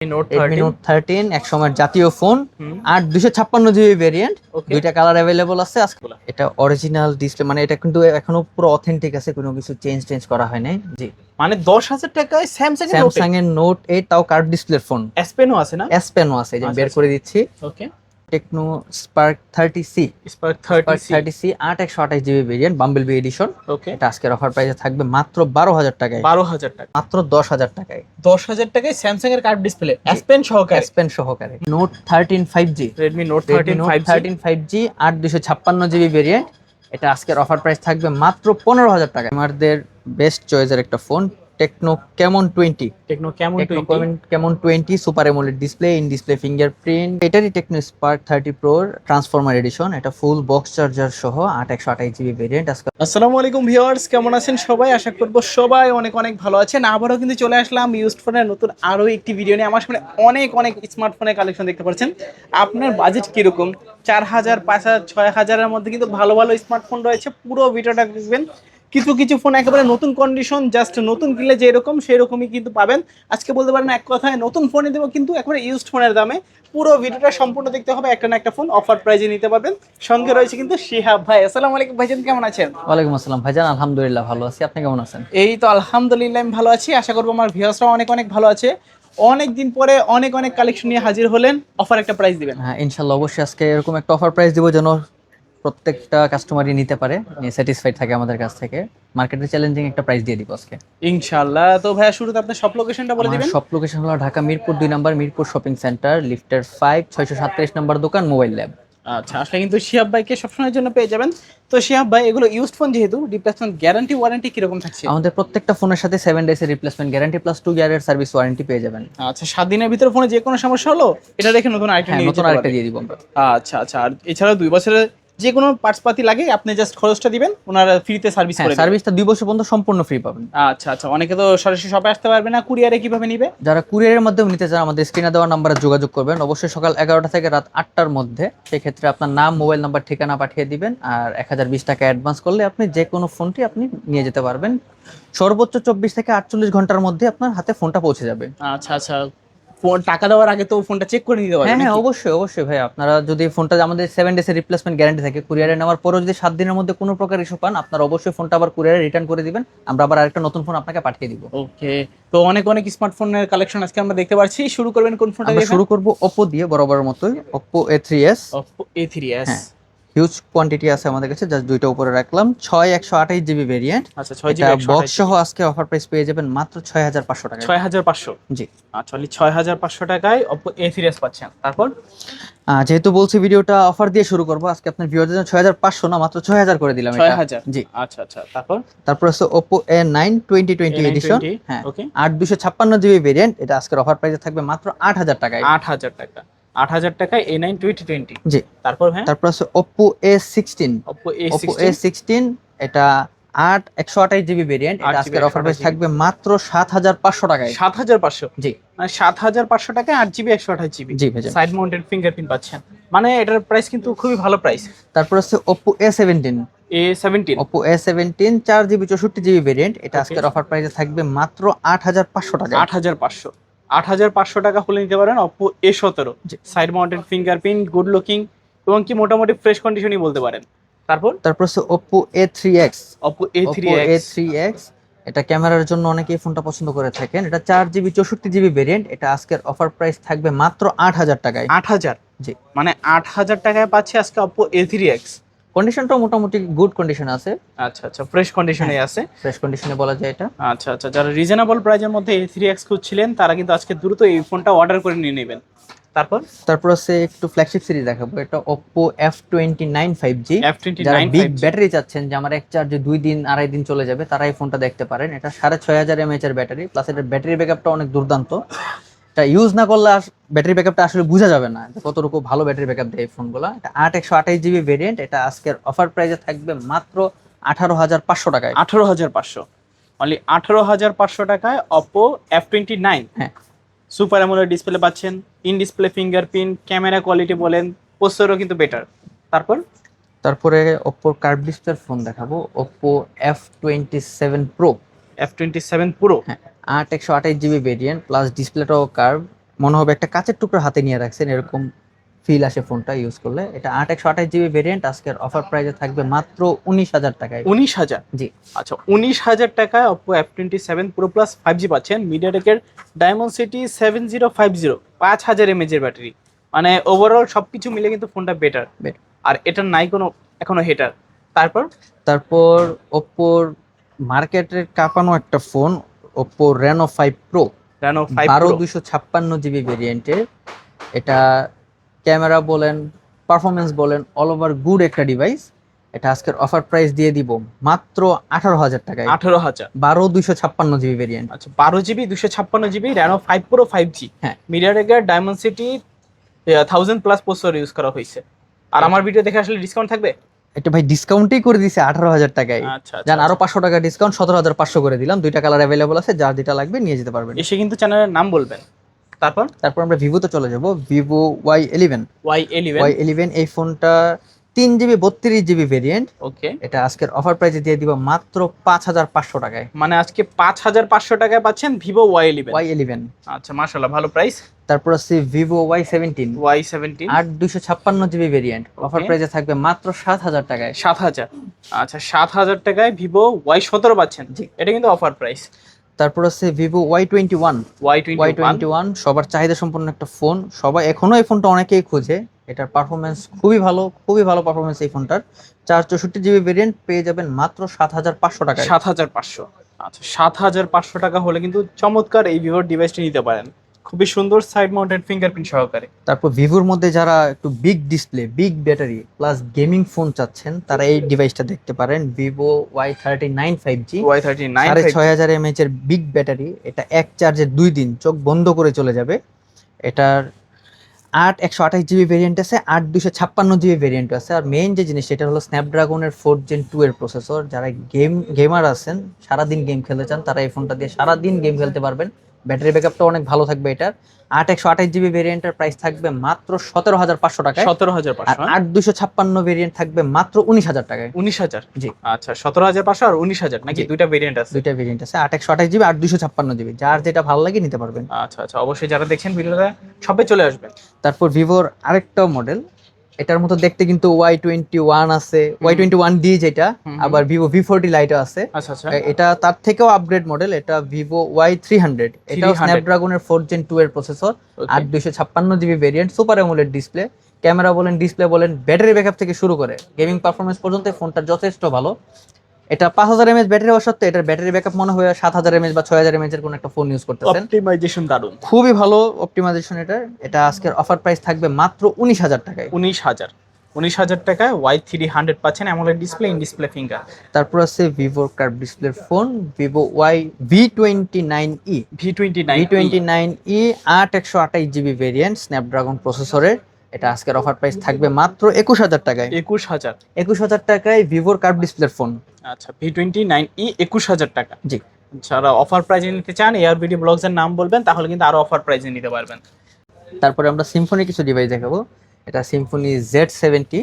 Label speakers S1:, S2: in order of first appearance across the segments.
S1: Note
S2: Redmi
S1: 13
S2: Note 13 এক সময়ের জাতীয় ফোন,
S1: হুম,
S2: 8 256 GB ভেরিয়েন্ট,
S1: ওকে।
S2: দুইটা কালার অ্যাভেলেবল আছে আজকে। এটা অরিজিনাল ডিসপ্লে, মানে এটা কিন্তু এখনো পুরো অথেন্টিক আছে, কোনো কিছু চেঞ্জ করা হয় নাই। জি,
S1: মানে 10,000 টাকায় স্যামসাং এর নোট
S2: স্যামসাং এর নোট 8, তাও কার্ভ ডিসপ্লের ফোন।
S1: S Pen ও আছে না?
S2: S Pen ও আছে, এই যে আমি
S1: আচ্ছা
S2: বের
S1: আচ্ছা,
S2: করে দিচ্ছি।
S1: Okay.
S2: Tecno Spark 30C,
S1: Spark
S2: Spark
S1: 30C,
S2: 30C 8 128 GB variant, Bumblebee edition.
S1: Okay.
S2: এটা আজকের অফার প্রাইসে থাকবে মাত্র 12,000 টাকায়,
S1: 12,000 টাকা,
S2: মাত্র 10,000 টাকায়।
S1: 10,000 টাকায় স্যামসাং এর কার্ভ ডিসপ্লে S Pen সহকারে,
S2: S Pen সহকারে। Note 13 5G,
S1: Redmi Note
S2: Redmi
S1: 13
S2: Note
S1: 5G,
S2: 13 5G 8 256 GB variant. এটা আজকের অফার প্রাইস থাকবে মাত্র 15,000 টাকায়। আমাদের বেস্ট চয়েসের একটা phone, Tecno Camon 20।
S1: Tecno Camon
S2: Tecno
S1: 20,
S2: Camon 20 super AMOLED display, in display fingerprint. এটারই Tecno Spark 30 Pro Transformer edition. এটা ফুল বক্স চার্জার সহ 8 128 GB ভেরিয়েন্ট। আজকে
S1: আসসালামু আলাইকুম ভিউয়ার্স, কেমন আছেন সবাই? আশা করব সবাই অনেক অনেক ভালো আছেন। আবারও কিন্তু চলে আসলাম ইউজড ফোনের নতুন আরো একটি ভিডিও নিয়ে। আমার সামনে অনেক অনেক স্মার্টফোনের কালেকশন দেখতে পাচ্ছেন। আপনার বাজেট কিরকম? 4,000, 5,000, 6,000-এর মধ্যে কিন্তু ভালো ভালো স্মার্টফোন রয়েছে। পুরো ভিডিওটা দেখবেন। কিছু কিছু ফোন একেবারে নতুন কন্ডিশন, জাস্ট নতুন কিনলে যেরকম সেরকমই কিন্তু পাবেন। আজকে বলতে পারেন এক কথায় নতুন ফোনে দেবো, কিন্তু একেবারে ইউজড ফোনের দামে। পুরো ভিডিওটা সম্পূর্ণ দেখতে হবে, একটা না একটা ফোন অফার প্রাইজে নিতে পারবেন। সঙ্গে রয়েছে কিন্তু শিহাব ভাই। আসসালামু আলাইকুম ভাইজান, কেমন আছেন?
S2: ওয়ালাইকুম আসসালাম ভাইজান, আলহামদুলিল্লাহ ভালো আছি, আপনি কেমন আছেন?
S1: এই তো আলহামদুলিল্লাহ আমি ভালো আছি। আশা করবো আমার ভিউয়ার্সরাও অনেক অনেক ভালো আছে। অনেক দিন পরে অনেক অনেক কালেকশন নিয়ে হাজির হলেন, অফার একটা প্রাইস দিবেন।
S2: হ্যাঁ ইনশাল্লাহ, অবশ্যই আজকে এরকম একটা অফার প্রাইস দিব যেন প্রত্যেকটা কাস্টমারই নিতে পারে, স্যাটিসফাইড থাকে আমাদের কাছ থেকে। মার্কেটে চ্যালেঞ্জিং একটা প্রাইস দিয়ে দিব আজকে।
S1: ইনশাআল্লাহ। তো ভাইয়া শুরুতে আপনার সব লোকেশনটা বলে
S2: আমার
S1: দিবেন।
S2: সব লোকেশন হলো Dhaka Mirpur 2 number, Mirpur shopping centre, লিফটের 5, 637 নম্বর দোকান, মোবাইল ল্যাব।
S1: আচ্ছা, আসলে কিন্তু শিহাব ভাইকে সবসময়ের জন্য পেয়ে যাবেন। তো শিহাব ভাই, এগুলো ইউজড ফোন যেহেতু, রিপ্লেসমেন্ট গ্যারান্টি ওয়ারেন্টি কিরকম থাকছে?
S2: আমাদের প্রত্যেকটা ফোনের সাথে 7 ডেজের রিপ্লেসমেন্ট গ্যারান্টি প্লাস 2 ইয়ারের সার্ভিস ওয়ারেন্টি পেয়ে যাবেন।
S1: আচ্ছা, 7 দিনের ভিতরে ফোনে যে কোনো সমস্যা হলো এটা রেখে নতুন আরেকটা
S2: হ্যাঁ,
S1: নিয়ে
S2: নতুন
S1: যেতে
S2: আরেকটা
S1: পারবেন।
S2: দিয়ে দিব আমরা।
S1: আচ্ছা আচ্ছা, আর এছাড়া 2 বছরের যে কোনো পার্টস পাতি লাগে আপনি জাস্ট খরচটা দিবেন, ওনারা ফ্রিতে সার্ভিস
S2: হ্যাঁ,
S1: করে দেবেন।
S2: সার্ভিসটা 2 বছর পর্যন্ত সম্পূর্ণ ফ্রি পাবেন।
S1: আচ্ছা আচ্ছা, অনেকে তো সরাসরি শপে আসতে পারবে না, কুরিয়ারে কিভাবে নিবে?
S2: যারা কুরিয়ারের মাধ্যমে নিতে চান আমাদের স্ক্রিনে দেওয়া নাম্বারে যোগাযোগ করবেন, অবশ্যই সকাল 11টা থেকে রাত 8টার মধ্যে। সেক্ষেত্রে আপনার নাম, মোবাইল নাম্বার, ঠিকানা পাঠিয়ে দিবেন, আর 1020 টাকা অ্যাডভান্স করলে আপনি যে কোনো ফোনটি আপনি নিয়ে যেতে পারবেন। সর্বোচ্চ 24 থেকে 48 ঘন্টার মধ্যে আপনার হাতে ফোনটা পৌঁছে যাবে।
S1: আচ্ছা আচ্ছা, ফোন টাকা দেওয়ার আগে তো ফোনটা চেক করে নিতে
S2: হ্যাঁ
S1: পারবেন
S2: হ্যাঁ,
S1: নাকি?
S2: অবশ্যই অবশ্যই ভাই, আপনারা যদি ফোনটা, আমাদের 7 ডেজের রিপ্লেসমেন্ট গ্যারান্টি থাকে, কুরিয়ারে নেওয়ার পরও যদি 7 দিনের মধ্যে কোনো প্রকার ইস্যু পান, আপনারা অবশ্যই ফোনটা আবার কুরিয়ারে রিটার্ন করে দিবেন, আমরা আবার আরেকটা নতুন ফোন আপনাকে পাঠিয়ে দিব।
S1: ওকে। তো অনেক অনেক স্মার্টফোনের কালেকশন আজকে আমরা দেখতে পাচ্ছি। শুরু করবেন কোন ফোনটা
S2: আমরা
S1: দিয়ে?
S2: শুরু করব Oppo দিয়ে, বরাবরের মতোই Oppo A3s।
S1: Oppo A3s।
S2: হ্যাঁ, হিউজ কোয়ান্টিটি আছে আমাদের কাছে, জাস্ট দুইটা উপরে রাখলাম। 6 128 GB ভেরিয়েন্ট।
S1: আচ্ছা, 6
S2: এটা
S1: জিবি
S2: বক্স সহ আজকে অফার প্রাইস পেয়ে যাবেন মাত্র 6,500 টাকায়।
S1: 6,500।
S2: জি।
S1: আচ্ছা, 6,500 টাকায় Oppo A3s পাচ্ছেন। তারপর
S2: যেহেতু বলছি ভিডিওটা অফার দিয়ে শুরু করব, আজকে আপনার ভিউয়ারদের জন্য 6,500 না, মাত্র 6,000 করে দিলাম এটা।
S1: 6,000।
S2: জি।
S1: আচ্ছা আচ্ছা, তারপর
S2: তারপর আছে Oppo A9 2020 এডিশন। হ্যাঁ,
S1: ওকে।
S2: 8 256 GB ভেরিয়েন্ট। এটা আজকের অফার প্রাইসে থাকবে মাত্র 8,000 টাকায়।
S1: 8,000 টাকা, 8,000 টাকায় A9 2020।
S2: জি।
S1: তারপর হ্যাঁ,
S2: তারপর আছে Oppo A16।
S1: Oppo
S2: Oppo
S1: A16।
S2: A16 এটা 128 GB ভেরিয়েন্ট। এটা
S1: 8
S2: আজকের
S1: GB,
S2: অফার প্রাইস
S1: 128
S2: থাকবে মাত্র 7,500 টাকায়।
S1: 7,500।
S2: জি।
S1: মানে 7,500 টাকায় 8 GB 128 GB
S2: জি ভাইজান।
S1: সাইড মাউন্টেড ফিঙ্গারপ্রিন্ট পাচ্ছেন। মানে এটার প্রাইস কিন্তু খুবই ভালো প্রাইস।
S2: তারপর আছে Oppo A17।
S1: A17।
S2: Oppo A17 4 GB 64 GB variant. এটা
S1: Okay.
S2: আজকের অফার প্রাইসে থাকবে মাত্র 8,500 টাকায়।
S1: 8,500, 8,500 টাকা হলে নিতে পারেন Oppo A17।
S2: জি।
S1: Side mounted fingerprint, good looking এবং কি মোটামুটি ফ্রেশ কন্ডিশনই বলতে পারেন। তারপর
S2: তারপর আছে Oppo A3x।
S1: Oppo
S2: Oppo
S1: A3x।
S2: A3x এটা ক্যামেরার জন্য অনেকেই ফোনটা পছন্দ করে থাকেন। এটা 4 GB 64 GB ভেরিয়েন্ট। এটা আজকের অফার প্রাইস থাকবে মাত্র 8,000 টাকায়।
S1: 8,000।
S2: জি।
S1: মানে 8,000 টাকায় পাচ্ছি আজকে Oppo A3x।
S2: কন্ডিশনটাও মোটামুটি গুড কন্ডিশন আছে,
S1: আচ্ছা আচ্ছা, ফ্রেশ কন্ডিশনে আছে।
S2: ফ্রেশ কন্ডিশনে বলা যায় এটা।
S1: আচ্ছা আচ্ছা, যারা রিজনেবল প্রাইজের মধ্যে A3x খুঁজছিলেন তারা কিন্তু আজকে দ্রুত এই ফোনটা অর্ডার করে নিয়ে নেবেন।
S2: তারপর আছে একটু ফ্ল্যাগশিপ সিরিজ দেখাবো, এটা Oppo F29 5G।
S1: F29
S2: যারা বিগ
S1: 5G।
S2: ব্যাটারি চাচ্ছেন, যে আমার এক চার্জে 2 দিন 2.5 দিন চলে যাবে, তারা এই ফোনটা দেখতে পারেন। এটা 6,500 mAh এর ব্যাটারি, প্লাস এটার ব্যাটারি ব্যাকআপটা অনেক দুর্দান্ত। এটা ইউজ না করলে ব্যাটারি ব্যাকআপটা আসলে বোঝা যাবে না যে কতটুকু ভালো ব্যাটারি ব্যাকআপ দেয় এই ফোনগুলো। এটা 8 128 GB ভেরিয়েন্ট। এটা আজকের অফার প্রাইসে থাকবে মাত্র 18,500 টাকায়।
S1: 18,500, অনলি 18,500 টাকায় Oppo F29।
S2: হ্যাঁ।
S1: সুপার অ্যামোলেড ডিসপ্লে পাচ্ছেন, in display fingerprint, camera quality বলেন, প্রসেসরও কিন্তু বেটার।
S2: তারপরে Oppo কার্ভ ডিসপ্লের ফোন দেখাবো, Oppo F27 Pro।
S1: F27 Pro।
S2: হ্যাঁ, 8 128 GB ভেরিয়েন্ট, প্লাস ডিসপ্লেটাও কার্ভ, মনে হবে একটা কাঁচের টুকরো হাতে নিয়ে রাখছেন, এরকম ফিল আসে ফোনটা ইউজ করলে। এটা 8/128 GB ভেরিয়েন্ট, আজকের অফার প্রাইসে থাকবে মাত্র 19,000 টাকায়।
S1: 19,000?
S2: জি।
S1: আচ্ছা, 19,000 টাকায় Oppo F27 Pro Plus 5G পাচ্ছেন, মিডিয়াটেকের Dimensity 7050, 5000 mAh এর ব্যাটারি। মানে ওভারঅল সবকিছু মিলে কিন্তু ফোনটা বেটার। আর এটার নাই কোনো এখনো হেটার। তারপর
S2: ওপ্পোর মার্কেটের কাঁপানো একটা phone, Oppo Reno 5 Pro,
S1: Reno 5 Pro
S2: 1256 GB ভেরিয়েন্টের। এটা ক্যামেরা বলেন, পারফরমেন্স বলেন, অল ওভার গুড একটা ডিভাইস। এটা আজকের অফার প্রাইস দিয়ে দিব মাত্র 18,000 টাকায়।
S1: 18,000?
S2: 12/256 GB ভেরিয়েন্ট।
S1: আচ্ছা, 12GB 256GB Reno 5 Pro 5G।
S2: হ্যাঁ,
S1: মিডিয়াটেকের Dimensity 1000+ প্রসেসর ইউজ করা হয়েছে। আর আমার ভিডিও দেখে আসলে ডিসকাউন্ট থাকবে?
S2: এটা ভাই ডিসকাউন্টই করে দিছে 18,000 টাকায়।
S1: আচ্ছা,
S2: জান আরো 500 টাকা ডিসকাউন্ট, 17,500 করে দিলাম। দুইটা কালার অ্যাভেলেবল আছে, যার যেটা লাগবে নিয়ে যেতে পারবেন।
S1: এসে কিন্তু চ্যানেলের নাম বলবেন। তারপর
S2: আমরা ভিভোতে চলে যাব। Vivo Y11।
S1: Y11
S2: এই ফোনটা 3GB 32GB ভেরিয়েন্ট।
S1: ওকে,
S2: এটা আজকের অফার প্রাইসে দিয়ে দিব মাত্র 5,500 টাকায়।
S1: মানে আজকে 5,500 টাকায় পাচ্ছেন ভিভো Y11। আচ্ছা, মাশাআল্লাহ, ভালো প্রাইস।
S2: তারপর আছে Vivo Y17। 8/256GB variant, offer প্রাইসে থাকবে মাত্র 7,000 টাকায়।
S1: 7,000? আচ্ছা, 7,000 টাকায় ভিভো Y17 পাচ্ছেন।
S2: জি,
S1: এটা কিন্তু অফার প্রাইস।
S2: তারপর আছে ভিভো Y21। সবার চাহিদা সম্পন্ন একটা ফোন, সবাই এখনো এই ফোনটা অনেকেই খোঁজে। এটার পারফরমেন্স খুবই ভালো পারফরমেন্স এই ফোনটার। 464GB ভেরিয়েন্ট পেয়ে যাবেন মাত্র 7,500 টাকায়।
S1: 7,500? আচ্ছা, 7,500 টাকা হলে কিন্তু চমৎকার এই ভিভোর ডিভাইসটি নিতে পারেন, খুবই সুন্দর সাইড মাউন্টেড ফিঙ্গারপ্রিন্ট সহকারে।
S2: তারপর ভিভোর মধ্যে যারা একটু big display, big battery plus gaming phone চাচ্ছেন, তারা এই ডিভাইসটা দেখতে পারেন। ভিভো Y39 5G, 6,500 mAh এর বিগ ব্যাটারি। এটা এক চার্জে 2 দিন চোখ বন্ধ করে চলে যাবে। এটার 8/128GB ভেরিয়েন্ট আছে, 8/256GB ভেরিয়েন্ট আছে। আর মেইন যে জিনিস, সেটা হলো স্ন্যাপড্রাগনের 4 Gen 2 এর প্রসেসর। যারা গেমার আছেন, সারাদিন গেম খেলতে চান, তারা এই ফোনটা দিয়ে সারাদিন গেম খেলতে পারবেন। ব্যাটারি ব্যাকআপটা অনেক ভালো থাকবে এটার। 8/128GB ভেরিয়েন্টের প্রাইস থাকবে মাত্র 17,500 টাকায়।
S1: 17,500?
S2: আর 8/256 ভেরিয়েন্ট থাকবে মাত্র 19,000 টাকায়।
S1: 19,000?
S2: জি।
S1: আচ্ছা, 17,500 আর 19,000 নাকি? দুইটা ভেরিয়েন্ট আছে?
S2: দুইটা ভেরিয়েন্ট আছে, 8/128GB, 8/256GB। যার যেটা ভালো লাগে নিতে পারবেন।
S1: আচ্ছা, অবশ্যই যারা দেখছেন ভিডিওটা সবাই চলে আসবেন।
S2: তারপর ভিভোর আরেকটা মডেল, এটার মতো দেখতে কিন্তু Y21 আছে, Y21D যেটা, আবার ভিভো V40 লাইটও আছে।
S1: আচ্ছা,
S2: এটা তার থেকেও আপগ্রেড মডেল। এটা ভিভো Y300। এটাও স্ন্যাপড্রাগনের 4 Gen 2 এর processor, 8/256GB variant, super AMOLED display. Camera বলেন, ডিসপ্লে বলেন, ব্যাটারি ব্যাকআপ থেকে শুরু করে গেমিং পারফরমেন্স পর্যন্ত ফোনটা যথেষ্ট ভালো। এটা 5,000 mAh ব্যাটারি হওয়া সত্ত্বেও এটার ব্যাটারি ব্যাকআপ মনে হয় 7,000 mAh বা 6,000 mAh এর কোন একটা ফোন ইউজ করতেছেন।
S1: অপটিমাইজেশন দারুন,
S2: খুবই ভালো অপটিমাইজেশন এটার। এটা আজকের অফার প্রাইস থাকবে মাত্র 19,000 টাকায়।
S1: 19,000 টাকায় Y300 পাচ্ছেন, AMOLED display, in display finger.
S2: তারপর আছে ভিভোর কার্ভ ডিসপ্লের phone, Vivo V29e। V29e 8/128GB variant, Snapdragon প্রসেসরের। এটা আজকের অফার প্রাইস থাকবে মাত্র 21,000 টাকায়। 21,000 টাকায় ভিভোর কার্ভ ডিসপ্লের ফোন।
S1: আচ্ছা, V29e 21,000 টাকা।
S2: জি।
S1: যারা অফার প্রাইজে নিতে চান, এয়ার ভিডিও ব্লগস এর নাম বলবেন, তাহলে কিন্তু আরো অফার প্রাইজে নিতে পারবেন।
S2: তারপরে আমরা সিম্ফনি কিছু ডিভাইস দেখাবো। এটা সিম্ফনি Z70।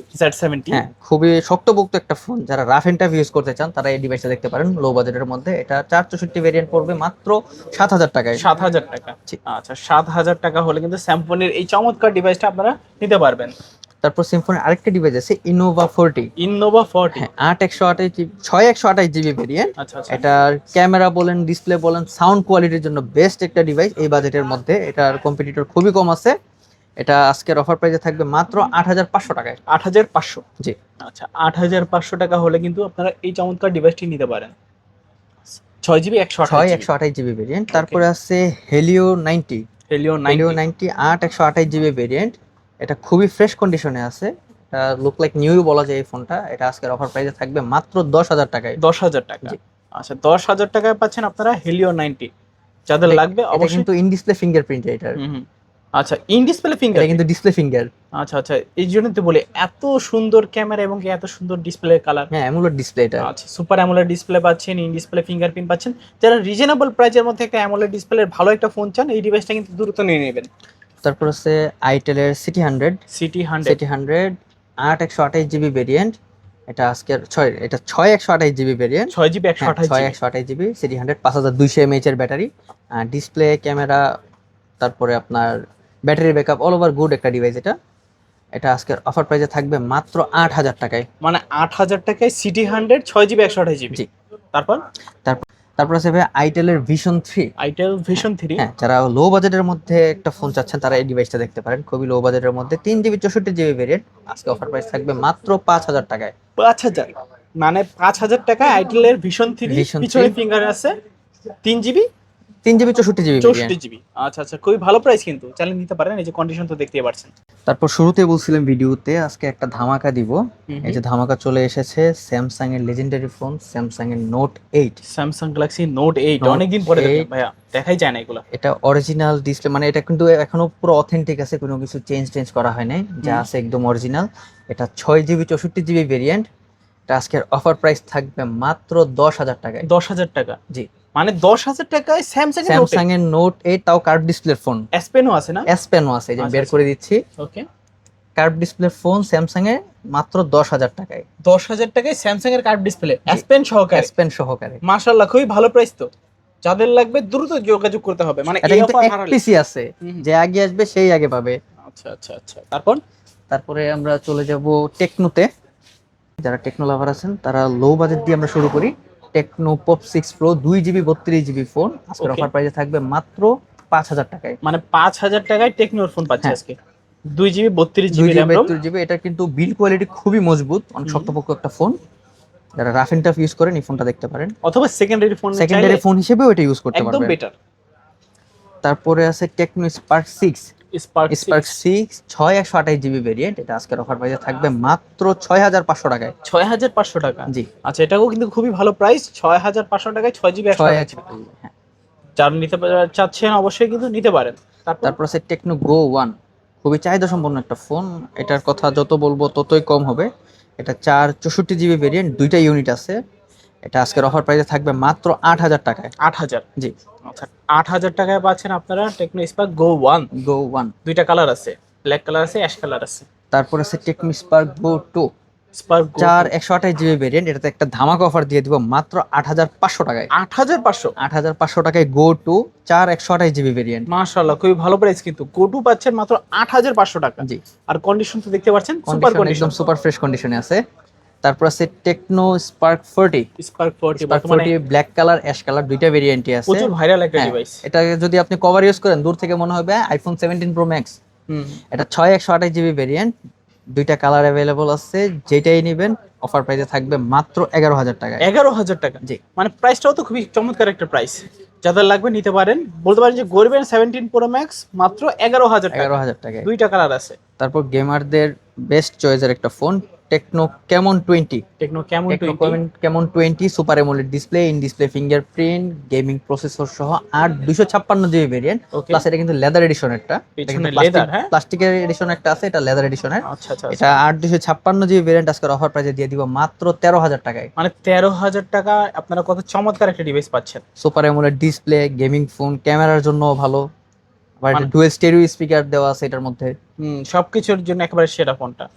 S2: হ্যাঁ, খুবই শক্তপোক্ত একটা ফোন। যারা রাফ এন্ড টাফ ইউজ করতে চান, তারা এই ডিভাইসটা দেখতে পারেন লো বাজেটের মধ্যে। এটা 464 ভেরিয়েন্ট পড়বে মাত্র 7,000 টাকায়।
S1: 7,000 টাকা? আচ্ছা, 7,000 টাকা হলে কিন্তু স্যামসংয়ের এই চমৎকার ডিভাইসটা আপনারা নিতে পারবেন।
S2: তারপর সিম্ফনির আরেকটা ডিভাইস আছে, Innova 40। 6/128GB variant. এটার ক্যামেরা বলেন, ডিসপ্লে বলেন, সাউন্ড কোয়ালিটির জন্য বেস্ট একটা ডিভাইস এই বাজেটের মধ্যে। এটার কম্পিটিটর খুবই কম আছে। এটা আজকের অফার প্রাইসে থাকবে মাত্র 8,500 টাকায়।
S1: 8,500?
S2: জি।
S1: আচ্ছা, 8,500 টাকা হলে কিন্তু আপনারা এই চমৎকার ডিভাইসটি নিতে পারেন। 6GB
S2: 128GB variant. তারপরে আছে Helio 90। 8/128GB variant. এটা খুবই ফ্রেশ কন্ডিশনে আছে। এটা লুক লাইক নিউ বলা যায় এই ফোনটা। এটা আজকের অফার প্রাইসে থাকবে মাত্র 10,000 টাকায়।
S1: 10,000 টাকা? আচ্ছা, 10,000 টাকায় পাচ্ছেন আপনারা Helio 90। যাদের লাগবে অবশ্যই।
S2: কিন্তু ইন ডিসপ্লে ফিঙ্গারপ্রিন্ট এটার।
S1: আচ্ছা, ইন ডিসপ্লে ফিঙ্গার?
S2: এটা কিন্তু ডিসপ্লে ফিঙ্গার।
S1: আচ্ছা, এই জন্য তো বলি এত সুন্দর ক্যামেরা এবং এত সুন্দর ডিসপ্লে কালার।
S2: হ্যাঁ, অ্যামোলেড ডিসপ্লে এটা।
S1: আচ্ছা, সুপার অ্যামোলেড ডিসপ্লে পাচ্ছেন, ইন ডিসপ্লে ফিঙ্গারপ্রিন্ট পাচ্ছেন। যারা রিজনেবল প্রাইসের মধ্যে একটা অ্যামোলেড ডিসপ্লের ভালো একটা ফোন চান, এই ডিভাইসটা কিন্তু দ্রুত নিয়ে নেবেন।
S2: তারপর আছে আইটেলের সিটি 100। 8/128GB variant. এটা আজকের 6/128GB variant. 6/128GB city 100, 5,200 mAh এর ব্যাটারি। ডিসপ্লে, ক্যামেরা, তারপরে আপনার battery backup all over good একটা ডিভাইস এটা। এটা আজকের অফার প্রাইসে থাকবে মাত্র 8,000 টাকায়।
S1: মানে 8,000 টাকায় সিটি 100 6GB 128GB।
S2: জি।
S1: তারপর
S2: তারপর আছে ভাই আইটেলের ভিশন 3।
S1: Itel vision 3।
S2: হ্যাঁ, যারা লো বাজেটের মধ্যে একটা ফোন চাচ্ছেন তারা এই ডিভাইসটা দেখতে পারেন। খুবই লো বাজেটের মধ্যে 3GB 64GB ভেরিয়েন্ট। আজকে অফার প্রাইস থাকবে মাত্র 5,000 টাকায়।
S1: 5,000, মানে 5,000 টাকায় আইটেলের ভিশন 3,
S2: Vision
S1: পিছনে
S2: 3
S1: ফিঙ্গার আছে, 3GB
S2: 3GB 64GB variant.
S1: 64GB। আচ্ছা আচ্ছা, খুবই ভালো প্রাইস কিন্তু, চাইলে নিতে পারেন। এই যে কন্ডিশন তো দেখতেই পাচ্ছেন।
S2: তারপর শুরুতে বলছিলাম ভিডিওতে আজকে একটা ধামাকা দিব।
S1: হুম
S2: এই যে ধামাকা চলে এসেছে, স্যামসাং এর লেজেন্ডারি ফোন স্যামসাং এর note 8।
S1: Samsung Galaxy note 8
S2: Note
S1: অনেকদিন পরে দেখলাম
S2: 8
S1: ভাইয়া, দেখাই যায় না এগুলো।
S2: এটা অরিজিনাল ডিসপ্লে, মানে এটা কিন্তু এখনো পুরো অথেন্টিক আছে, কোনো কিছু চেঞ্জ করা হয় নাই, যা আছে একদম অরিজিনাল। এটা 6GB 64GB ভেরিয়েন্ট। এটা আজকের অফার প্রাইস থাকবে মাত্র 10,000 টাকায়।
S1: 10,000 টাকা,
S2: জি।
S1: মানে 10,000 টাকায় স্যামসাং এর নোট
S2: স্যামসাং এর নোট 8, তাও কার্ভ ডিসপ্লের ফোন।
S1: S Pen-ও আছে না?
S2: এস পেনও আছে, এই যে
S1: আচ্ছা,
S2: বের
S1: আচ্ছা।
S2: করে দিচ্ছি।
S1: ওকে,
S2: কার্ভ ডিসপ্লের ফোন স্যামসাং এর মাত্র 10,000 টাকায়।
S1: 10,000 টাকায় স্যামসাং এর কার্ভ ডিসপ্লে S Pen সহকারে।
S2: এস পেন সহকারে।
S1: মাশাআল্লাহ, খুবই ভালো প্রাইস তো। যাদের লাগবে দ্রুত যোগাযোগ করতে হবে, মানে
S2: এটা
S1: এই
S2: কিন্তু
S1: অফার
S2: এক
S1: হারালে।
S2: পিসি আছে, যে আগে আসবে সেই আগে পাবে।
S1: আচ্ছা আচ্ছা আচ্ছা, তারপর
S2: তারপরে আমরা চলে যাব টেকনোতে। যারা টেকনো লাভার আছেন তারা লো বাজেট দিয়ে আমরা শুরু করি। Tecno Pop 6 Pro 2GB 32GB phone আজকের
S1: Okay.
S2: অফার প্রাইসে থাকবে মাত্র 5,000 টাকায়।
S1: মানে 5,000 টাকায় টেকনোর ফোন পাচ্ছি
S2: হ্যাঁ।
S1: আজকে। 2GB 32GB
S2: 2GB
S1: RAM ROM.
S2: 32GB, এটা কিন্তু বিল্ড কোয়ালিটি খুবই মজবুত, অনেক শক্তপোক্ত একটা ফোন। যারা রাফ এন্ড টাফ ইউজ করেন এই ফোনটা দেখতে পারেন।
S1: অথবা সেকেন্ডারি ফোন
S2: সেকেন্ডারি ফোন হিসেবেও এটা ইউজ করতে
S1: একদম
S2: পারবেন।
S1: বেটার।
S2: তারপরে আছে Tecno Spark 6।
S1: Spark
S2: spark 6 6128GB variant. এটা আজকের অফার প্রাইসে থাকবে মাত্র 6,500 টাকায়।
S1: 6,500 টাকা।
S2: জি।
S1: আচ্ছা, এটাও কিন্তু খুবই ভালো প্রাইস। 6,500 টাকায় 6GB 128GB।
S2: হ্যাঁ।
S1: যারা নিতে চাচ্ছেন অবশ্যই কিন্তু নিতে পারেন।
S2: তারপর আছে টেকনো গো 1, খুবই চাহিদা সম্পন্ন একটা ফোন। এটার কথা যত বলবো ততই কম হবে। এটা 464GB ভেরিয়েন্ট, 2টা ইউনিট আছে। এটা আজকের অফার প্রাইসে থাকবে মাত্র 8,000 টাকায়।
S1: 8,000।
S2: জি।
S1: আচ্ছা, 8,000 টাকায় পাচ্ছেন আপনারা টেকনো স্পার্ক গো 1।
S2: গো 1।
S1: দুইটা কালার আছে, ব্ল্যাক কালার আছে, অ্যাশ কালার আছে।
S2: তারপর আছে টেকনো স্পার্ক গো 2,
S1: স্পার্ক গো
S2: 128GB ভেরিয়েন্ট। এটাতে একটা ধামাকা অফার দিয়ে দিব মাত্র 8,500 টাকায়।
S1: 8,500।
S2: 8,500 টাকায় গো 2 128GB ভেরিয়েন্ট।
S1: মাশাআল্লাহ, খুবই ভালো প্রাইস কিন্তু। গো টু পাচ্ছেন মাত্র 8,500 টাকা।
S2: জি।
S1: আর কন্ডিশন তো দেখতে পাচ্ছেন, সুপার
S2: কন্ডিশন
S1: কন্ডিশন।
S2: একদম সুপার ফ্রেশ কন্ডিশনে আছে। তারপর আছে টেকনো স্পার্ক 40।
S1: স্পার্ক 40
S2: স্পার্ক
S1: বর্তমানে
S2: 40 ব্ল্যাক কালার অ্যাশ কালার, দুইটা ভেরিয়েন্টই আছে।
S1: প্রচুর ভাইরাল একটা
S2: হ্যাঁ,
S1: ডিভাইস।
S2: এটা যদি আপনি কভার ইউজ করেন দূর থেকে মনে হবে আইফোন 17 প্রো ম্যাক্স। এটা 6128GB ভেরিয়েন্ট, দুইটা কালার অ্যাভেলেবল আছে। যেটাই নেবেন অফার প্রাইসে থাকবে মাত্র 11,000 টাকায়।
S1: 11,000 টাকা।
S2: জি।
S1: মানে প্রাইসটাও তো খুবই চমৎকার একটা প্রাইস। যাদের লাগবে নিতে পারেন। বলতে পারেন যে গরিবের 17 প্রো ম্যাক্স মাত্র 11,000 টাকা।
S2: 11,000 টাকায়।
S1: দুইটা কালার আছে।
S2: তারপর গেমারদের বেস্ট চয়েসের একটা phone Tecno Camon 20।
S1: Tecno Camon
S2: Tecno
S1: 20।
S2: Camon 20 super AMOLED display, in display fingerprint, gaming processor সহ 256GB ভেরিয়েন্ট।
S1: Okay.
S2: প্লাস এটা কিন্তু লেদার এডিশন একটা।
S1: পিছনে leather, হ্যাঁ?
S2: প্লাস্টিকের এডিশন একটা আছে, এটা লেদার এডিশনের।
S1: আচ্ছা আচ্ছা।
S2: এটা 256GB ভেরিয়েন্ট আজকের অফার প্রাইসে দিয়ে দিব মাত্র 13,000 টাকায়।
S1: মানে 13,000 টাকা আপনারা কত চমৎকার একটা ডিভাইস পাচ্ছেন।
S2: Super AMOLED display, gaming phone, ক্যামেরার জন্য ভালো। আবার
S1: মানে-
S2: ডুয়াল স্টেরিও স্পিকার দেওয়া আছে এটার মধ্যে।
S1: সবকিছুর জন্য একেবারে সেরা ফোনটা।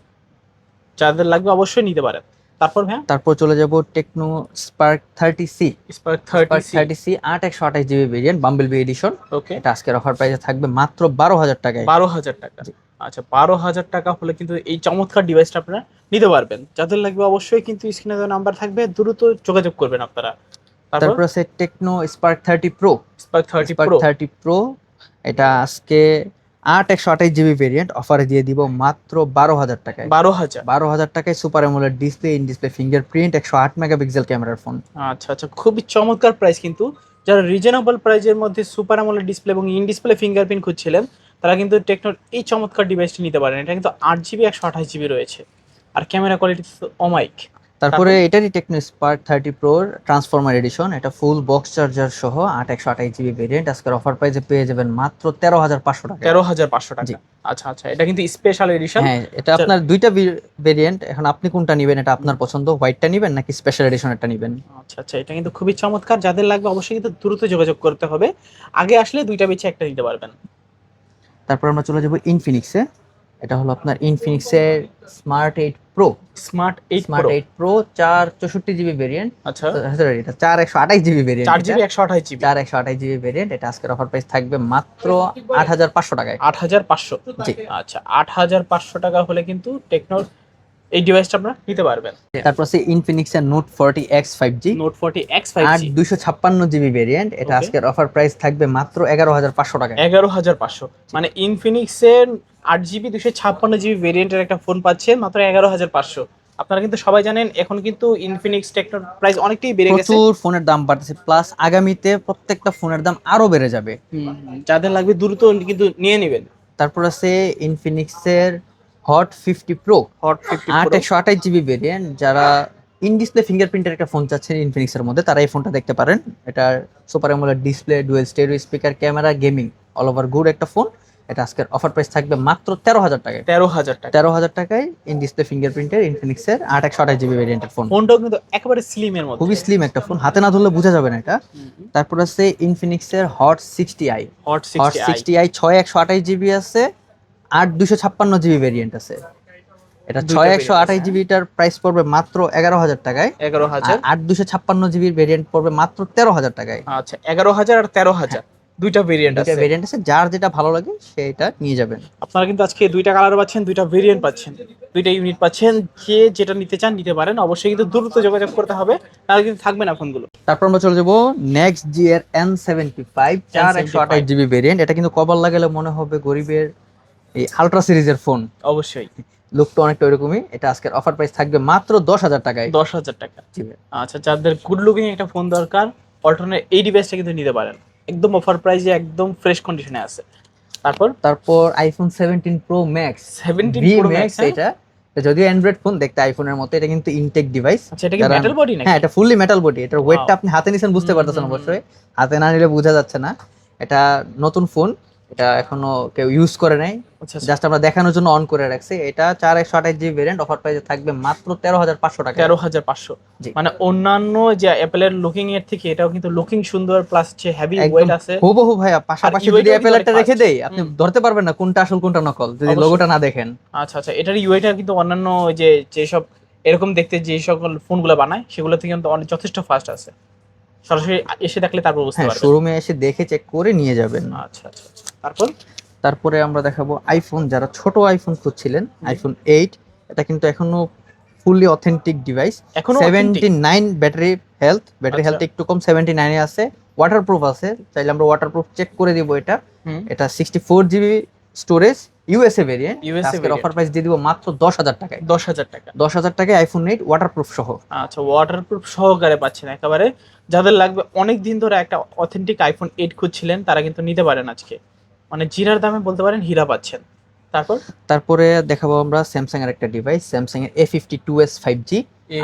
S1: যাদের লাগবে অবশ্যই নিতে পারেন। তারপর ভাই
S2: তারপর চলে যাব Tecno Spark 30C।
S1: Spark
S2: Spark
S1: 30C।
S2: 30C 8128GB variant, Bumblebee edition.
S1: Okay,
S2: এটা আজকের অফার প্রাইসে থাকবে মাত্র 12,000 টাকায়।
S1: 12,000 টাকা।
S2: জি।
S1: আচ্ছা, 12,000 টাকা হলে কিন্তু এই চমৎকার ডিভাইসটা আপনারা নিতে পারবেন। যাদের লাগবে অবশ্যই কিন্তু স্ক্রিনে দেওয়া নাম্বার থাকবে, দ্রুত যোগাযোগ করবেন আপনারা। তারপর
S2: তারপর আছে techno Spark 30 pro.
S1: Spark 30
S2: spark
S1: pro.
S2: 30 pro এটা আজকে 128GB ভেরিয়েন্ট অফারে দিয়ে দিব মাত্র 12,000 টাকায়।
S1: 12,000।
S2: 12,000 টাকায় super AMOLED display, in display fingerprint, 108 megapixel ক্যামেরার ফোন।
S1: আচ্ছা আচ্ছা, খুবই চমৎকার প্রাইস কিন্তু। যারা রিজনেবল প্রাইজের মধ্যে সুপার অ্যামোলেড ডিসপ্লে এবং ইন ডিসপ্লে ফিঙ্গারপ্রিন্ট খুঁজছিলেন, তারা কিন্তু টেকনোর এই চমৎকার ডিভাইসটি নিতে পারেন। এটা কিন্তু 8GB 128GB রয়েছে। আর ক্যামেরা কোয়ালিটি তো অমাইক।
S2: তারপরে এটারই Tecno Spark 30 Pro Transformer edition. এটা ফুল বক্স চার্জার সহ 128GB ভেরিয়েন্ট আজকের অফার প্রাইসে পেয়ে যাবেন মাত্র 13,500 টাকা।
S1: 13,500
S2: জি।
S1: টাকা। আচ্ছা আচ্ছা, এটা কিন্তু স্পেশাল এডিশন।
S2: হ্যাঁ, এটা আপনার দুইটা ভেরিয়েন্ট, এখন আপনি কোনটা নেবেন এটা আপনার পছন্দ। হোয়াইটটা নেবেন নাকি স্পেশাল এডিশনটা নেবেন?
S1: আচ্ছা আচ্ছা, এটা কিন্তু খুবই চমৎকার। যাদের লাগবে অবশ্যই কিন্তু দ্রুত যোগাযোগ করতে হবে। আগে আসলে দুইটা বেছে একটা নিতে পারবেন।
S2: তারপর আমরা চলে যাব ইনফিনিক্সে। এটা হলো আপনার ইনফিনিক্সের smart 8 pro.
S1: Smart 8
S2: smart
S1: pro.
S2: 8 pro 464 GB variant.
S1: আচ্ছা,
S2: সরি, এটা 4128 GB variant.
S1: 4 GB 128 GB.
S2: 4128 GB variant. এটা আজকের অফার প্রাইস থাকবে মাত্র 8500 টাকায়।
S1: 8500।
S2: জি।
S1: আচ্ছা, 8500 টাকা হলে কিন্তু টেকনোর এই ডিভাইসটা আপনারা নিতে পারবেন।
S2: তারপর আছে ইনফিনিক্সের note 40X 5G।
S1: Note 40X 5G
S2: 8256 GB variant. এটা
S1: Okay.
S2: আজকের অফার প্রাইস থাকবে মাত্র 11500 টাকায়।
S1: 11500। মানে ইনফিনিক্সের 8 জিবি 256 জিবি ভেরিয়েন্টের একটা ফোন পাচ্ছেন মাত্র 11500। আপনারা কিন্তু সবাই জানেন এখন কিন্তু ইনফিনিক্স টেকনোর প্রাইস অনেকটাই বেড়ে গেছে।
S2: প্রচুর ফোনের দাম বাড়তেছে, প্লাস আগামীতে প্রত্যেকটা ফোনের দাম আরো বেড়ে যাবে।
S1: যাদের লাগবে দ্রুত কিন্তু নিয়ে নেবেন।
S2: তারপর আছে ইনফিনিক্সের hot 50 pro.
S1: Hot 50 pro
S2: 8128 GB variant. যারা ইন ডিসপ্লে ফিঙ্গারপ্রিন্টের একটা ফোন চাচ্ছেন ইনফিনিক্সের মধ্যে, তারা এই ফোনটা দেখতে পারেন। এটা super AMOLED display, dual stereo speaker, camera, gaming all over good একটা ফোন। এটা আজকের অফার প্রাইস থাকবে মাত্র 13000 টাকায়।
S1: 13000 টাকা।
S2: 13000 টাকায় ইন ডিসপ্লে ফিঙ্গারপ্রিন্টের ইনফিনিক্সের 8128 জিবি ভেরিয়েন্টের ফোন।
S1: ফোনটাও কিন্তু একেবারে স্লিমের মধ্যে।
S2: খুবই স্লিম একটা ফোন, হাতে না ধরলে বোঝা যাবে না এটা। তারপর আছে ইনফিনিক্সের hot 60i।
S1: Hot
S2: hot
S1: 60i
S2: 60i 6128 GB আছে, 8256 জিবি ভেরিয়েন্ট আছে। এটা
S1: দুইটা variant
S2: 6128
S1: আছে।
S2: জিবিটার প্রাইস পড়বে মাত্র 11000 টাকায়।
S1: 11000।
S2: 8256 জিবির ভেরিয়েন্ট পড়বে মাত্র 13000 টাকায়।
S1: আচ্ছা, 11000 আর 13000 দুইটা ভেরিয়েন্ট
S2: দুইটা
S1: আছে।
S2: ভেরিয়েন্ট আছে, যার যেটা ভালো লাগে সেটা নিয়ে যাবেন।
S1: আপনারা কিন্তু আজকে দুইটা কালার পাচ্ছেন, দুইটা ভেরিয়েন্ট পাচ্ছেন, দুইটা ইউনিট পাচ্ছেন। যে যেটা নিতে চান নিতে পারেন, অবশ্যই কিন্তু দ্রুত যোগাযোগ করতে হবে, তাহলে কিন্তু থাকবে না ফোনগুলো।
S2: তারপর আমরা চলে যাবো নেক্সট জি এর N75 128 জিবি ভেরিয়েন্ট। এটা কিন্তু কভার লাগালে মনে হবে গরিবের এই আলট্রা সিরিজের ফোন।
S1: অবশ্যই
S2: লুকটা অনেকটা ওরকমই। এটা আজকের অফার প্রাইস থাকবে মাত্র 10000 টাকায়।
S1: 10000 টাকা।
S2: জি ভাই।
S1: আচ্ছা, যাদের গুড লুকিং একটা ফোন দরকার, অল্টনের এই ডিভাইসটা কিন্তু নিতে পারেন, একদম অফার প্রাইসে একদম ফ্রেশ কন্ডিশনে আছে। তারপর
S2: iPhone 17 pro max
S1: 17
S2: V
S1: Pro Max,
S2: max. এটা যদিও অ্যান্ড্রয়েড ফোন, দেখতে আইফোনের মতো, এটা কিন্তু ইনটেক ডিভাইস।
S1: আচ্ছা, এটা কি মেটাল বডি নাকি?
S2: হ্যাঁ, এটা ফুললি মেটাল বডি। এটার ওয়েটটা
S1: Wow.
S2: আপনি হাতে নিছেন বুঝতে পারতেছেন, অবশ্যই হাতে না নিলে বোঝা যাচ্ছে না। এটা নতুন ফোন, এটা এখনো কেউ ইউজ করে নাই,
S1: আচ্ছা,
S2: জাস্ট আমরা দেখানোর জন্য অন করে রাখছি। এটা 4128 জিবি ভেরিয়েন্ট, অফার প্রাইসে থাকবে মাত্র 13500 টাকা।
S1: 13500।
S2: জি।
S1: মানে অন্যান্য যে অ্যাপেলের লুকিং এর থেকে এটাও কিন্তু লুকিং সুন্দর, প্লাস হচ্ছে হেভি ওয়েট আছে।
S2: হুবহু ভাইয়া, পাশাপাশি
S1: UI
S2: যদি
S1: টাও
S2: অ্যাপেল
S1: কিন্তু
S2: একটা
S1: অনেক
S2: রেখে
S1: fast।
S2: দেই, আপনি ধরতে পারবেন না কোনটা আসল কোনটা নকল, যদি
S1: অবশ্যই।
S2: লোগোটা না দেখেন।
S1: আচ্ছা আচ্ছা, এটার ইউআইটা কিন্তু অন্যান্য যে যেসব এরকম দেখতে যে সকল ফোনগুলো বানায় সেগুলো থেকে কিন্তু অনেক যথেষ্ট ফাস্ট আছে। সরাসরি এসে দেখলে তারপর বুঝতে
S2: হ্যাঁ,
S1: পারবেন।
S2: শোরুমে এসে দেখে চেক করে নিয়ে যাবেন।
S1: আচ্ছা আচ্ছা,
S2: তারপরে আমরা দেখাবো আইফোন। যারা ছোট আইফোন খুঁজছিলেন, আইফোন 8, এটা কিন্তু এখনো ফুললি অথেন্টিক ডিভাইস।
S1: এখনো
S2: 79 ব্যাটারি হেলথ
S1: আচ্ছা।
S2: একটু কম, 79 এ আছে। ওয়াটারপ্রুফ আছে, চাইলে আমরা ওয়াটারপ্রুফ চেক করে দিব এটা। এটা 64 GB storage, USA variant.
S1: USA
S2: আজকের
S1: variant।
S2: অফার প্রাইস দিয়ে দিব মাত্র 10000 টাকায়।
S1: 10000 টাকা।
S2: 10000 টাকায় আইফোন 8 ওয়াটারপ্রুফ সহ।
S1: আচ্ছা, ওয়াটারপ্রুফ সহকারে পাচ্ছেন একেবারে। যাদের লাগবে, অনেক দিন ধরে একটা অথেন্টিক আইফোন 8 খুঁজছিলেন, তারা কিন্তু নিতে পারেন আজকে। মানে জিরার দামে বলতে পারেন হীরা পাচ্ছেন।
S2: তারপরে দেখাবো আমরা স্যামসাং এর একটা ডিভাইস, স্যামসাং এর A52s 5G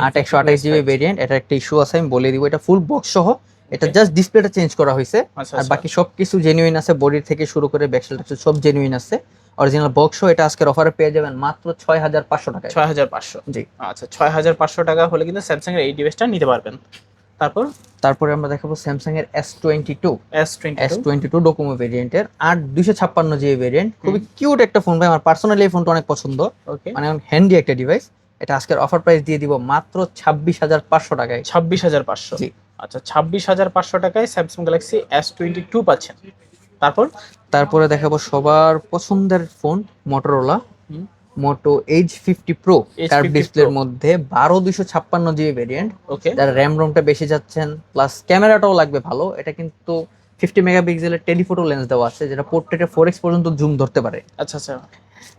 S2: 8128 জিবি ভেরিয়েন্ট। এটা একটা ইস্যু আছে, আমি বলে দিব। এটা ফুল বক্স সহ, এটা জাস্ট ডিসপ্লেটা চেঞ্জ করা হয়েছে,
S1: আচ্ছা,
S2: আর
S1: আচ্ছা।
S2: বাকি সবকিছু জেনুইন আছে। বডি থেকে শুরু করে ব্যাকসেল সব জেনুইন আছে, অরিজিনাল বক্স। এটা আজকের অফারে পেয়ে যাবেন মাত্র 6500 টাকায়।
S1: 6500।
S2: জি।
S1: আচ্ছা, 6500 টাকা হলে কিন্তু স্যামসাং এর এই ডিভাইসটা নিতে পারবেন।
S2: তারপরে আমরা দেখাবো স্যামসাং এর S22
S1: S22
S2: ডোকোমো ভেরিয়েন্টের 8256 জিবি ভেরিয়েন্ট। খুবই কিউট একটা ফোন ভাই, আমার পার্সোনালি এই ফোনটা অনেক পছন্দ।
S1: ওকে।
S2: মানে হ্যান্ডি একটা ডিভাইস। এটা আজকের অফার প্রাইস দিয়ে দিব মাত্র 26500 টাকায়।
S1: 26500।
S2: জি।
S1: আচ্ছা, 26500 টাকায় স্যামসাং গ্যালাক্সি S22 পাচ্ছেন।
S2: তারপরে দেখাবো সবার পছন্দের phone, Motorola Moto H 50 Pro curve ডিসপ্লের মধ্যে 12256 জিবি ভেরিয়েন্ট।
S1: ওকে।
S2: যারা র্যাম রোমটা বেশি যাচ্ছেন, প্লাস ক্যামেরাটাও লাগবে ভালো, এটা কিন্তু 50 মেগাপিক্সেলের টেলিফোটো লেন্স দেওয়া আছে, যেটা পোর্ট্রেটে 4x পর্যন্ত জুম ধরতে পারে।
S1: আচ্ছা আচ্ছা,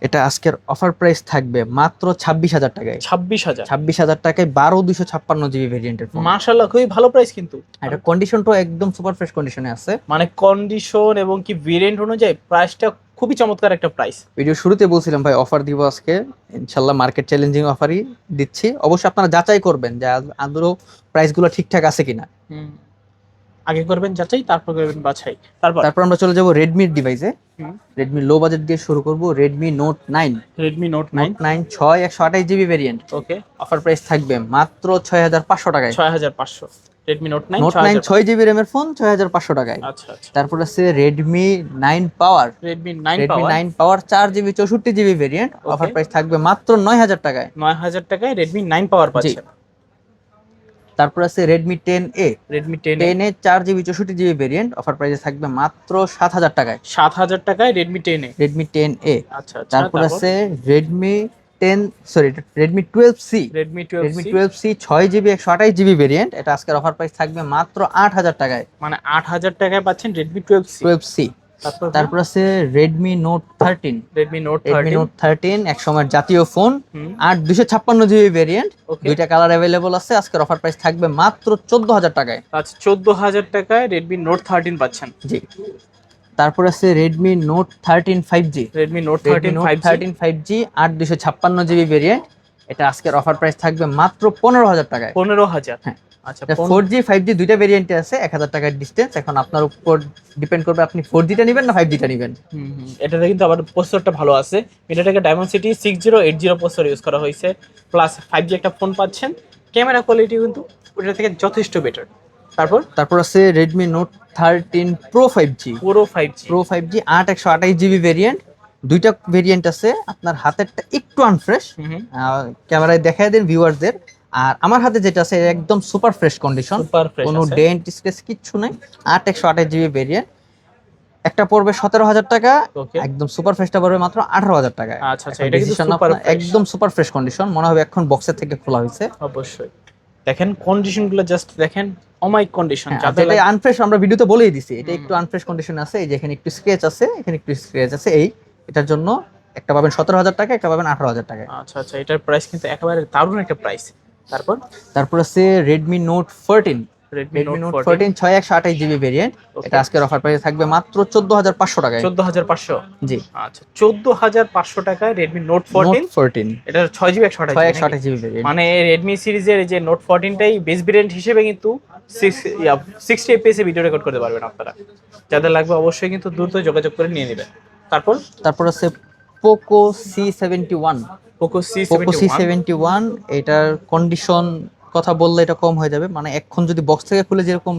S2: এটা আজকের অফার প্রাইস থাকবে মাত্র 26000 টাকায়।
S1: 26000
S2: টাকায় 12256 জিবি ভেরিয়েন্টের ফোন।
S1: মাশাআল্লাহ, খুবই ভালো প্রাইস কিন্তু।
S2: এটা কন্ডিশনটাও একদম সুপার ফ্রেশ কন্ডিশনে আছে।
S1: মানে কন্ডিশন এবং কি ভেরিয়েন্ট অনুযায়ী প্রাইসটা খুবই চমৎকার একটা প্রাইস।
S2: ভিডিও শুরুতে বলছিলাম ভাই অফার দিব আজকে, ইনশাল্লাহ মার্কেট চ্যালেঞ্জিং অফারই দিচ্ছি। অবশ্যই আপনারা যাচাই করবেন যে আদৌ প্রাইসগুলো ঠিকঠাক আছে কিনা।
S1: আগে করবেন যাচাই, তারপর করবেন বাছাই। তারপর
S2: তারপর আমরা চলে যাব রেডমির ডিভাইসে।
S1: হুম,
S2: রেডমি লো বাজেট দিয়ে শুরু করব, Redmi Note 9।
S1: Redmi Note
S2: Note
S1: 9।
S2: 9 6 128 GB variant,
S1: okay,
S2: offer price থাকবে মাত্র 6500 টাকায়।
S1: 6500। রেডমি নোট 9
S2: নোট 9 6 জিবি র্যামের ফোন 6500 টাকায়।
S1: আচ্ছা আচ্ছা।
S2: তারপর আছে Redmi 9 power.
S1: Redmi 9
S2: Redmi
S1: power
S2: 9 power 4 GB 64 GB variant, offer price থাকবে মাত্র 9000 টাকায়।
S1: 9000 টাকায় রেডমি 9 পাওয়ার পাচ্ছেন।
S2: তারপর আছে Redmi 10A।
S1: Redmi 10
S2: 10A 4 GB 64 GB variant, offer প্রাইসে থাকবে মাত্র 7000 টাকায়।
S1: 7000 টাকায় রেডমি 10 এ।
S2: Redmi 10A।
S1: আচ্ছা আচ্ছা।
S2: তারপর আছে Redmi 10 sorry Redmi 12C।
S1: Redmi
S2: Redmi
S1: 12C
S2: 12C 6 GB 128 GB variant, এটা আজকের অফার প্রাইস থাকবে মাত্র 8000 টাকায়।
S1: মানে 8000 টাকায় পাচ্ছেন রেডমি 12C।
S2: 12C। তারপর আছে Redmi note 13।
S1: Redmi note
S2: Redmi
S1: 13।
S2: Note 13 এক সময়ের জাতীয় ফোন,
S1: হুম,
S2: 256 জিবি ভেরিয়েন্ট,
S1: ওকে।
S2: দুইটা কালার অ্যাভেলেবল আছে। আজকের অফার প্রাইস থাকবে মাত্র 14000 টাকায়।
S1: আচ্ছা, 14000 টাকায় রেডমি নোট 13 পাচ্ছেন।
S2: জি। তারপর আছে Redmi note 13 5G।
S1: Redmi note
S2: Redmi
S1: 13
S2: note
S1: 5G।
S2: 13 5G 256 GB variant, এটা আজকের অফার প্রাইস থাকবে মাত্র 15000 টাকায়।
S1: 15000।
S2: হ্যাঁ।
S1: আচ্ছা,
S2: এটা 4G 5G দুইটা ভেরিয়েন্টে আছে, 1000 টাকার ডিসটেন্স। এখন আপনার উপর ডিপেন্ড করবে আপনি 4Gটা নেবেন না 5Gটা নেবেন।
S1: এটাতে কিন্তু আবার প্রসেসরটা ভালো আছে। মিডিয়াটেকের ডায়মন্ডসিটি 6080 প্রসেসর ইউজ করা হয়েছে, প্লাস 5G একটা ফোন পাচ্ছেন। ক্যামেরা কোয়ালিটি কিন্তু ওটা থেকে যথেষ্ট বেটার। তারপর
S2: আছে রেডমি নোট 13 প্রো 5G।
S1: পুরো 5G।
S2: Pro 5G 128 GB variant, দুইটা ভেরিয়েন্ট আছে। আপনার হাতেরটা একটু আনফ্রেশ, ক্যামেরায় দেখায় দেন ভিউয়ারদের। আর আমার হাতে যেটা আছে একদম super fresh condition,
S1: super fresh
S2: কোনো
S1: আছে।
S2: ডেন্ট স্ক্র্যাচ কিচ্ছু নাই। 128 জিবি ভেরিয়েন্ট, একটা পড়বে 17000 টাকা,
S1: ওকে।
S2: একদম সুপার ফ্রেশটা পড়বে মাত্র 18000 টাকায়।
S1: আচ্ছা আচ্ছা, এটা কিন্তু
S2: Decision
S1: সুপার
S2: আপনার একদম সুপার ফ্রেশ কন্ডিশন, মনে হবে এখন বক্সের থেকে খোলা হয়েছে।
S1: অবশ্যই দেখেন কন্ডিশনগুলো, জাস্ট দেখেন অমাইক কন্ডিশন।
S2: যেটা আনফ্রেশ আমরা ভিডিওতে বলেই দিছি, এটা একটু আনফ্রেশ কন্ডিশন আছে। এই যে এখানে একটু স্ক্র্যাচ আছে, এখানে একটু স্ক্র্যাচ আছে। এটার জন্য একটা পাবেন 17000 টাকা, একটা পাবেন 18000 টাকায়।
S1: আচ্ছা আচ্ছা, এটার প্রাইস কিন্তু একেবারে দারুণ একটা প্রাইস।
S2: তারপর আছে Redmi note 14।
S1: Redmi note
S2: 14 6128 GB variant, এটা আজকের অফার প্রাইসে থাকবে মাত্র 14500 টাকায়।
S1: 14500।
S2: জি।
S1: আচ্ছা, 14500 টাকায় রেডমি নোট 14। এটা 6GB
S2: 128 জিবি ভেরিয়েন্ট।
S1: মানে রেডমি সিরিজের এই যে নোট 14টাই বেস ভেরিয়েন্ট হিসেবে কিন্তু 60 fps এ ভিডিও রেকর্ড করতে পারবেন আপনারা। যাদের লাগবে অবশ্যই কিন্তু দ্রুত যোগাযোগ করে নিয়ে নেবেন। তারপর
S2: আছে Poco C71।
S1: Poco
S2: Poco
S1: C71।
S2: C71 এটার কন্ডিশন কথা বললে এটা কম হয়ে যাবে। মানে এখন যদি বক্স থেকে খুলে যেরকম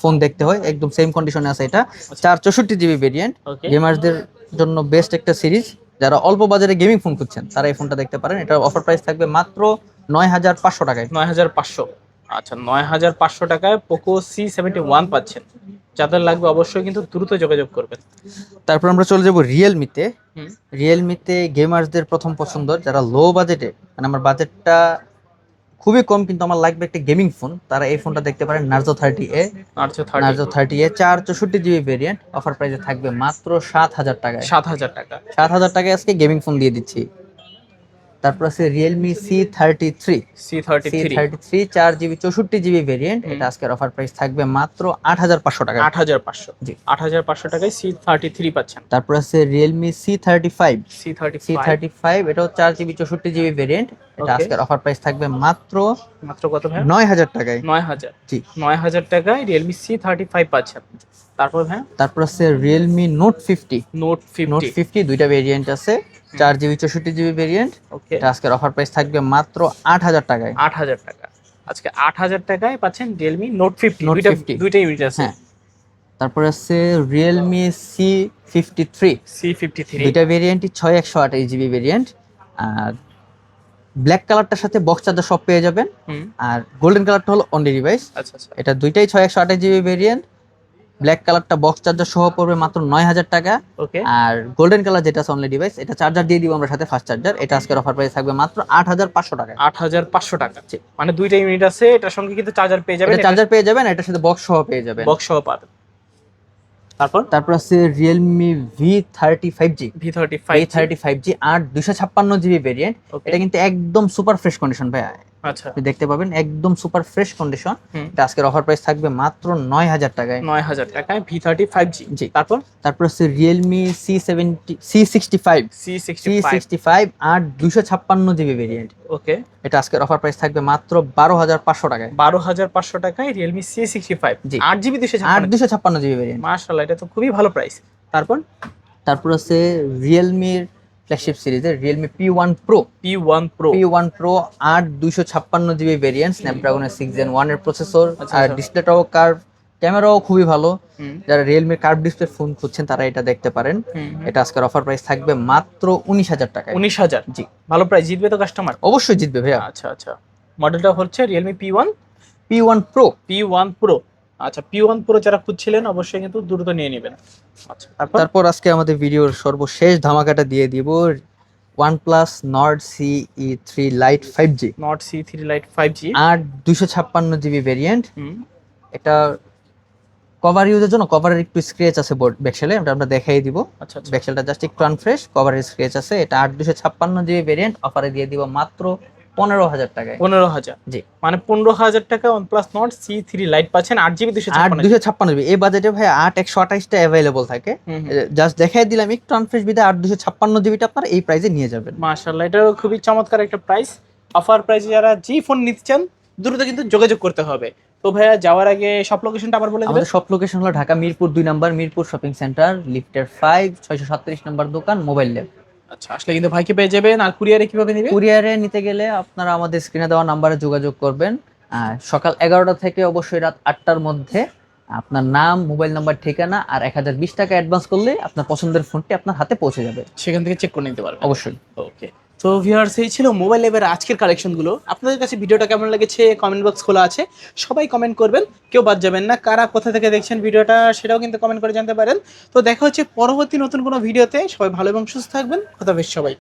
S2: ফোন দেখতে হয় একদম সেম কন্ডিশনে আছে এটা। 464 জিবি ভেরিয়েন্ট,
S1: ওকে।
S2: গেমারদের জন্য বেস্ট একটা সিরিজ। যারা অল্প বাজারে গেমিং ফোন খুঁজছেন তারা এই ফোনটা দেখতে পারেন। এটার অফার প্রাইস থাকবে মাত্র 9500 টাকায়।
S1: 9500। আচ্ছা, 9500 টাকায় পোকো C71 পাচ্ছেন। যাদের লাগবে অবশ্যই কিন্তু দ্রুত যোগাযোগ করবেন।
S2: তারপর আমরা চলে যাব রিয়েলমিতে।
S1: হুম,
S2: রিয়েলমিতে গেমার্সদের প্রথম পছন্দ, যারা লো বাজেটে, মানে আমার বাজেটটা খুবই কম কিন্তু আমার লাগবে একটা গেমিং ফোন, তারা এই ফোনটা দেখতে পারেন। Narzo 30A। Narzo 30A 464 GB variant, offer প্রাইসে থাকবে মাত্র 7000 টাকায়।
S1: 7000 টাকা।
S2: 7000 টাকায় আজকে গেমিং ফোন দিয়ে দিচ্ছি। তারপর আছে Realme C33। C33 4 GB 64 GB variant, এটা আজকের অফার প্রাইস থাকবে মাত্র 8500 টাকা।
S1: 8500।
S2: জি।
S1: 8500 টাকায় C33 পাচ্ছেন।
S2: তারপর আছে রিয়েলমি C35।
S1: C35।
S2: এটাও 4 জিবি 64 জিবি ভেরিয়েন্ট, এটা
S1: Okay.
S2: আজকের অফার প্রাইস থাকবে মাত্র
S1: কত ভাই?
S2: 9000 টাকায়।
S1: 9000।
S2: জি।
S1: 9000 টাকায় রিয়েলমি C35 পাচ্ছেন। তারপর ভাই
S2: তারপর আছে রিয়েলমি নোট 50।
S1: Note
S2: note
S1: 50।
S2: 50 দুইটা ভেরিয়েন্ট আছে, 4 জিবি 64 জিবি ভেরিয়েন্ট,
S1: ওকে।
S2: এটা আজকের অফার প্রাইস থাকবে মাত্র 8000 টাকায়।
S1: 8000 টাকা। আজকে 8000 টাকায় পাচ্ছেন রিয়েলমি নোট 50।
S2: Note 50
S1: দুইটা ইউনিট আছে।
S2: হ্যাঁ। তারপর আছে রিয়েলমি C53।
S1: C53।
S2: দুইটা ভেরিয়েন্টই 6128 জিবি ভেরিয়েন্ট। আর ব্ল্যাক কালারটার সাথে বক্স চার্জার সব পেয়ে যাবেন,
S1: হুম,
S2: আর গোল্ডেন কালারটা হলো অনলি ডিভাইস।
S1: আচ্ছা আচ্ছা।
S2: এটা দুইটাই 6128 জিবি ভেরিয়েন্ট। ব্ল্যাক কালারটা বক্স চার্জার সহ পড়বে মাত্র 9000 টাকা।
S1: ওকে।
S2: আর গোল্ডেন কালার যেটা আছে অনলি ডিভাইস, এটা চার্জার দিয়ে দিব আমরা সাথে, ফাস্ট চার্জার। এটা আজকের অফার প্রাইস থাকবে মাত্র 8500 টাকায়।
S1: 8500 টাকা। মানে দুইটা ইউনিট আছে, এটার সঙ্গে কিন্তু চার্জার পেয়ে যাবেন।
S2: এটা চার্জার পেয়ে যাবেন, এটার সাথে বক্স সহ পেয়ে যাবেন।
S1: বক্স সহ পাবেন।
S2: তারপর আছে Realme V35G।
S1: V35
S2: V35G 256 GB variant,
S1: Okay.
S2: এটা কিন্তু একদম সুপার ফ্রেশ কন্ডিশন ভাই।
S1: আচ্ছা,
S2: আপনি দেখতে পাবেন একদম সুপার ফ্রেশ কন্ডিশন।
S1: হুম।
S2: এটা আজকের অফার প্রাইস থাকবে মাত্র 9000 টাকায়।
S1: 9000 টাকায় V30 5G।
S2: জি।
S1: তারপর
S2: তারপর হচ্ছে রিয়েলমি C65
S1: C65।
S2: আর 256 জিবি ভেরিয়েন্ট।
S1: ওকে,
S2: এটা আজকের অফার প্রাইস থাকবে মাত্র 12500 টাকায়।
S1: 12500 টাকায় Realme C65
S2: জি।
S1: 8GB
S2: আর
S1: 256।
S2: 256 জিবি ভেরিয়েন্ট।
S1: মাশাআল্লাহ, এটা তো খুবই ভালো প্রাইস। তারপর
S2: তারপর আছে রিয়েলমির ফ্ল্যাগশিপ সিরিজের Realme P1 Pro।
S1: P1 Pro।
S2: P1 Pro 256 GB variant, স্ন্যাপড্রাগনের 6 Gen 1 এর প্রসেসর।
S1: আচ্ছা,
S2: আর
S1: আচ্ছা।
S2: ডিসপ্লেটাও কার্ভ, ক্যামেরাও খুবই ভালো।
S1: হুম,
S2: যারা রিয়েলমির কার্ভ ডিসপ্লে ফোন খুঁজছেন তারা এটা দেখতে পারেন।
S1: হুম, হুম।
S2: এটা আজকের অফার প্রাইস থাকবে মাত্র 19000 টাকায়।
S1: 19000।
S2: জি।
S1: ভালো প্রাইস, জিতবে তো কাস্টমার?
S2: অবশ্যই জিতবে ভাইয়া।
S1: আচ্ছা, আচ্ছা। মডেলটা হচ্ছে Realme
S2: P1 Pro।
S1: P1 Pro। আচ্ছা, P1 Pro যারা খুঁজছিলেন অবশ্যই কিন্তু দ্রুত নিয়ে নেবেন। আচ্ছা, তারপর
S2: তারপর আজকে আমাদের ভিডিওর সর্বশেষ ধামাকাটা দিয়ে দিব, OnePlus Nord CE3 Lite 5G
S1: Nord C3 Lite 5G।
S2: আর 256 জিবি ভেরিয়েন্ট।
S1: হুম,
S2: এটা কভার ইউজের জন্য কভারের একটু স্ক্র্যাচ আছে ব্যাকশেলে, আমরা দেখাই দিব।
S1: আচ্ছা, আচ্ছা।
S2: ব্যাকশেলটা জাস্ট একটু আনফ্রেশ, কভারের স্ক্র্যাচ আছে। এটা 256 জিবি ভেরিয়েন্ট, অফারে দিয়ে দিব মাত্র 15000 টাকায়।
S1: 15000।
S2: জি।
S1: মানে 15000 টাকা OnePlus Nord C3 Lite পাচ্ছেন 8GB 256।
S2: 256 জিবি এই বাজেটে ভাই 8128টা অ্যাভেলেবল থাকে।
S1: হুম, হুম।
S2: জাস্ট দেখাই দিলাম একটু আনফ্রেশ বিদে 256 জিবিটা আপনারা এই প্রাইসে নিয়ে যাবেন।
S1: মাশাআল্লাহ, এটাও খুবই চমৎকার একটা প্রাইস। অফার প্রাইসে যারা জি ফোন নিতে চান দ্রুত কিন্তু যোগাযোগ করতে হবে। তো ভাইয়া যাওয়ার আগে সব লোকেশনটা আবার বলে দিবেন।
S2: আমাদের সব লোকেশন হলো Dhaka Mirpur 2 number, Mirpur shopping centre, লিফটের 5 637 নম্বর দোকান, মোবাইল ল্যাব।
S1: আচ্ছা, আসলে কিন্তু ভাইকে পেয়ে যাবেন। আর কুরিয়ারে কিভাবে নেবে?
S2: কুরিয়ারে নিতে গেলে আপনারা আমাদের স্ক্রিনে দেওয়া নাম্বারে যোগাযোগ করবেন। সকাল 11টা থেকে অবশ্যই রাত 8টার মধ্যে আপনার নাম, মোবাইল নাম্বার, ঠিকানা আর 1020 টাকা অ্যাডভান্স করলে আপনার পছন্দের ফোনটি আপনার হাতে পৌঁছে যাবে।
S1: সেখান থেকে চেক করে নিতে পারবেন।
S2: অবশ্যই।
S1: ওকে, তো ভিউয়ার্স, এই ছিল মোবাইল ল্যাবের আজকের কালেকশনগুলো। আপনাদের কাছে ভিডিওটা কেমন লেগেছে কমেন্ট বক্স খোলা আছে, সবাই কমেন্ট করবেন, কেউ বাদ যাবেন না। কারা কোথা থেকে দেখছেন ভিডিওটা সেটাও কিন্তু কমেন্ট করে জানতে পারেন। তো দেখা হচ্ছে পরবর্তী নতুন কোনো ভিডিওতে। সবাই ভালো এবং সুস্থ থাকবেন। খোদাফেজ সবাই।